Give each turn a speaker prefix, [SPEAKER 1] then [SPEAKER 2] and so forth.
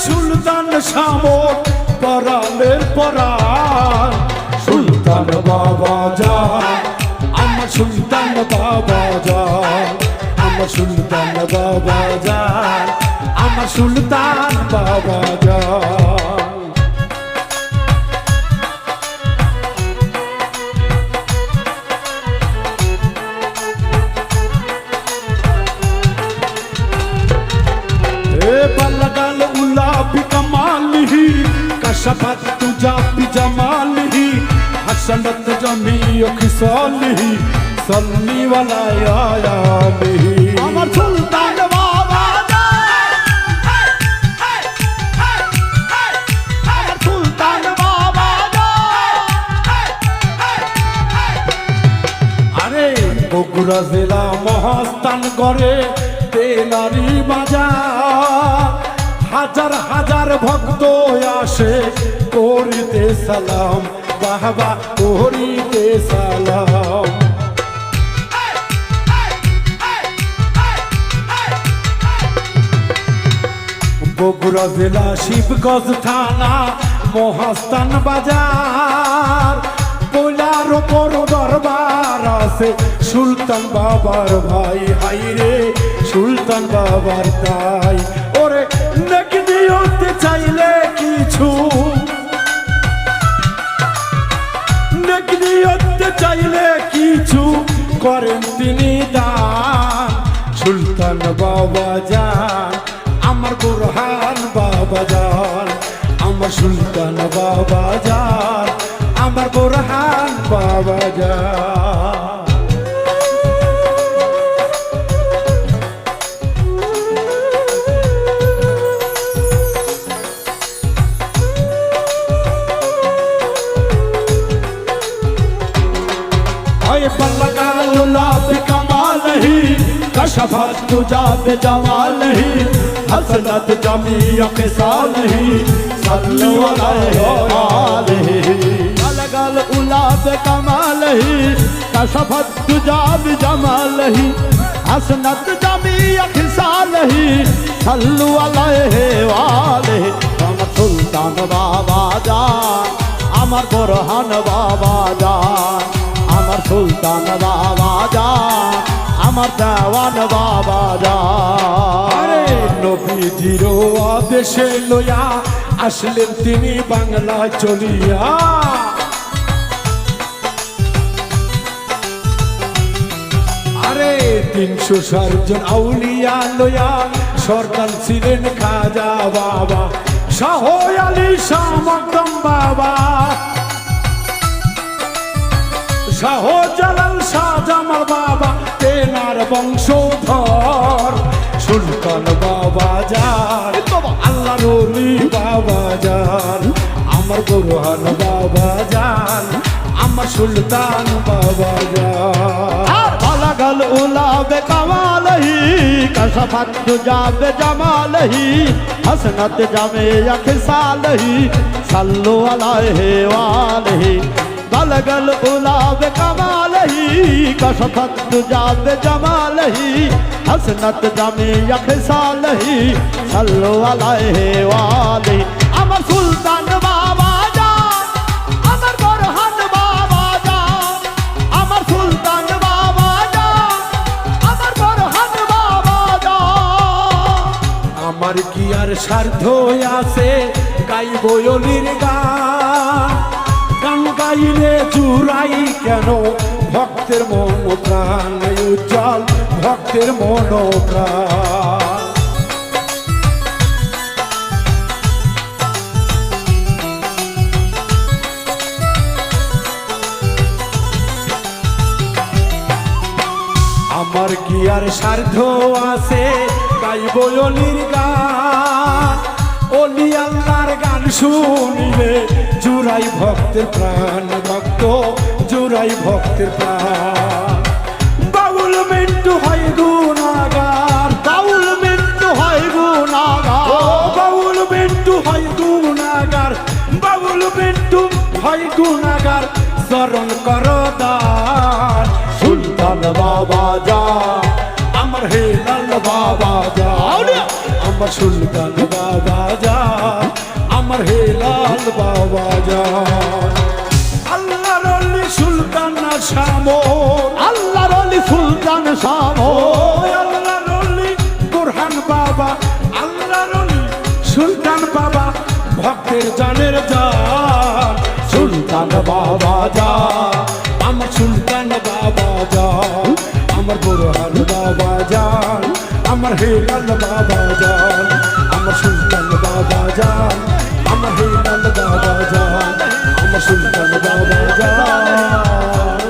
[SPEAKER 1] সুলতান শামর পরাণের পরাণ সুলতান বাবা যান আমার সুলতান বাবা যান আমার সুলতান বাবা যান আমার সুলতান বাবা যান बलगल उला बिकमालिही कशफत तुजा बिजमालिही हसनत जमी खिसालिही सल्ली वाला या बिही अमर सुल्तान बाबा अमर सुल्तान बाबा अरे बगुड़ा जिला महास्तान करे তেলারি বাজার হাজার হাজার ভক্ত আসে করিতে সালাম বাবা করিতে সালাম বগুড়া জেলা শিবগঞ্জ থানা মহাস্থান বাজার পয়লার ওপর দরবার আছে সুলতান বাবার ভাই হাইরে সুলতান বাবার তাই ওরে নেকি নিয়তে চাইলে কিছু নেকি নিয়তে চাইলে কিছু করেন তিনি দান সুলতান বাবা যান আমার বুরহান বাবা যান আমার সুলতান বাবা যান আমার বুরহান বাবা যান कशफत तुजा बेजमालही हसनत जमी खिसालही सल्लु अलैहि अलगल उला बेकमालही कशफत तुजा बेजमालही हसनत जमी खिसालही सल्लु अलैहि वालैहि अमर सुल्तान बाबा जान अमर बुरहान बाबा जान अमर सुल्तान बाबा जान আমার দেওয়ান বাবা যান আরে নবীজির আদেশে লইয়া আসলেন তিনি বাংলা চলিয়া আরে 360 জন আউলিয়া লইয়া সরদার ছিলেন খাজা বাবা শাহ আলী শাহ মকদম বাবা শাহ জালাল শাহ জামাল বাবা তেনার বংশধর সুলতান বাবা যান আল্লাহর ওলি বাবা যান আমার বুরহান বাবা যান আমার সুলতান বাবা যান
[SPEAKER 2] अलगल उला बेकमालही कशफत तुजा बेजमालही हसनत जमे खिसालही सल्लु अलैहि वालैहि अलगल उला बेकमालही कशफत तुजा बेजमालही हसनत जमे खिसालही सल्लु अलैहि वालैहि अमर सुल्तान बाबा जान अमर बुरहान बाबा जान अमर सुल्तान बाबा जान अमर बुरहान बाबा जान
[SPEAKER 1] আমার কি আর স্বার্থ আছে গাইব অলির গান গান গাইলে চুরাই কেন ভক্তের মন প্রাণ উজ্জ্বল ভক্তের মন প্রাণ আমার কি আর স্বার্থ আছে গাইব অলির গান অলি আল্লাহর গান শুনিলে জুড়াই ভক্তের প্রাণ ভক্ত জুড়াই ভক্তের প্রাণ বাউল মিন্টু হয় গুনাগার
[SPEAKER 2] বাউল মৃত্যু হয় গুনাগার
[SPEAKER 1] বাউল মিন্টু হয় গুনাগার বাউল মিন্টু হয় গুনাগার চরণ করদার সুলতান বাবা যান আমার হেলাল বাবা যান আমার সুলতান বাবা যান বাবা যান আল্লাহর অলি সুলতান শামল
[SPEAKER 2] আল্লাহর অলি সুলতান শামল
[SPEAKER 1] আল্লাহর অলি বোরহান বাবা আল্লাহর অলি সুলতান বাবা ভক্তের জানের জান সুলতান বাবা যান আমার সুলতান বাবা যান আমার বোরহান বাবা যান আমার হেলাল বাবা যান আমার সুলতান বাবা যান আমার হেলাল বাবা যান আমার সুলতান বাবা যান